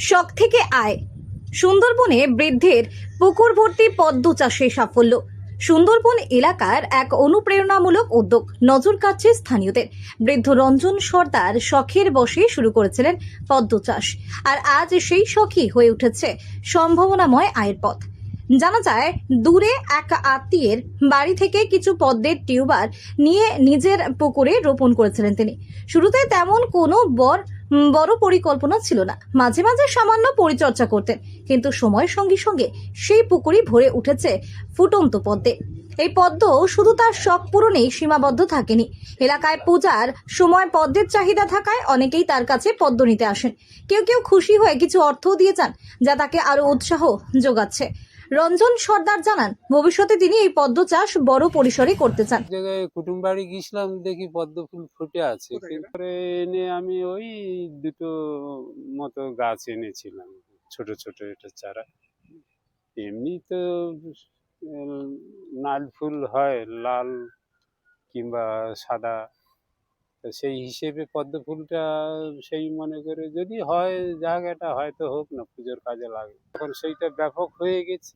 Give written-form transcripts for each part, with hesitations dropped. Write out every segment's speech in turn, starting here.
শখ থেকে আয়। সুন্দরবনে বৃদ্ধের পুকুর ভর্তি পদ্ম চাষে সাফল্য। সুন্দরবন এলাকার এক অনুপ্রেরণামূলক উদ্যোগ নজর কাটছে স্থানীয়দের। বৃদ্ধ রঞ্জন সর্দার শখের বশে শুরু করেছিলেন পদ্ম চাষ, আর আজ সেই শখই হয়ে উঠেছে সম্ভাবনাময় আয়ের পথ। জানা যায়, দূরে এক আত্মীয়ের বাড়ি থেকে কিছু পদ্মের টিউবার নিয়ে নিজের পুকুরে রোপণ করেছিলেন তিনি। শুরুতে তেমন কোনো বড় পরিকল্পনা ছিল না, মাঝে মাঝে সামান্য পরিচর্যা করতেন, কিন্তু সময়ের সঙ্গে সঙ্গে সেই পুকুরই ভরে উঠেছে ফুটন্ত পদ্মে। এই পদ্ম শুধু তার শখ পূরণেই সীমাবদ্ধ থাকেনি। এলাকায় পূজার সময় পদ্মের চাহিদা থাকায় অনেকেই তার কাছে পদ্ম নিতে আসেন। কেউ কেউ খুশি হয়ে কিছু অর্থও দিয়ে যান, যা তাকে আরো উৎসাহ যোগাচ্ছে। রঞ্জন সর্দার জানান, ভবিষ্যতে তিনি এই পদ্ম চাষ বড় পরিসরে করতে চান। জায়গায় কুটুম বাড়ি গেছিলাম, দেখি পদ্ম ফুল ফুটে আছে, তারপরে এনে আমি ওই দুটো মতো গাছ এনেছিলাম, ছোট ছোট এটা চারা। এমনি তো নাল ফুল হয়, লাল কিংবা সাদা, তো সেই হিসেবে পদ্ম ফুলটা সেই মনে করে যদি হয় জায়গাটা হয়তো হোক না, পুজোর কাজে লাগে, এখন সেইটা ব্যাপক হয়ে গেছে।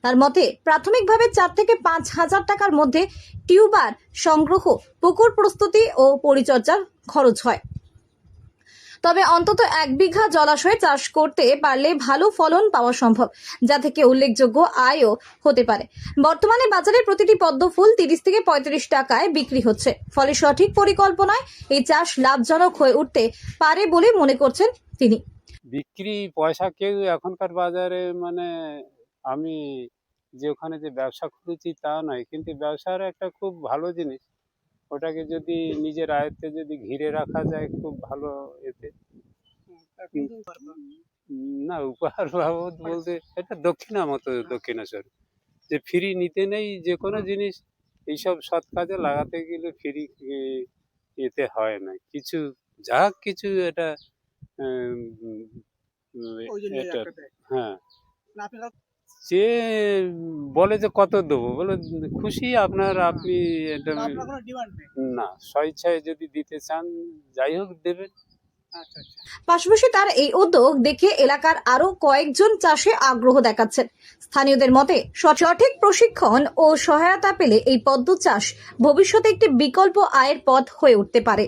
তার মতে প্রাথমিকভাবে 4 থেকে 5,000 টাকার মধ্যে টিউবার সংগ্রহ, পুকুর প্রস্তুতি ও পরিচর্যার খরচ হয়। তবে অন্তত 1 বিঘা জলাশয়ে চাষ করতে পারলে ভালো ফলন পাওয়া সম্ভব, যা থেকে উল্লেখযোগ্য আয়ও হতে পারে। বর্তমানে বাজারে প্রতিটি পদ্ম ফুল 30 থেকে 35 টাকায় বিক্রি হচ্ছে। ফলে সঠিক পরিকল্পনায় এই চাষ লাভজনক হয়ে উঠতে পারে বলে মনে করছেন তিনি। বিক্রি পয়সা কেউ এখনকার বাজারে মানে আমি যে ওখানে যে ব্যবসা খুলেছি তা নয়, কিন্তু ব্যবসার একটা খুব ভালো জিনিস, ওটাকে যদি নিজের আয়ত্তে যদি ঘিরে রাখা যায় খুব ভালো। এতে না উপহার বাবদ বলতে এটা দক্ষিণা মতো, দক্ষিণেশ্বর যে ফ্রি নিতে নেই, যে কোনো জিনিস এইসব সৎ কাজে লাগাতে গেলে ফ্রি এতে হয় না, কিছু যাক কিছু এটা এটা হ্যাঁ, যে বলে যে কত দেবো, বলে খুশি আপনার, আপনি এটা না স্বেচ্ছায় যদি দিতে চান যাই হোক দেবেন। পাশাপাশি তার এই উদ্যোগ দেখে এলাকার আরো কয়েকজন চাষে আগ্রহ দেখাচ্ছেন। স্থানীয়দের মতে সঠিক প্রশিক্ষণ ও সহায়তা পেলে এই পদ্ম চাষ ভবিষ্যতে একটি বিকল্প আয়ের পথ হয়ে উঠতে পারে।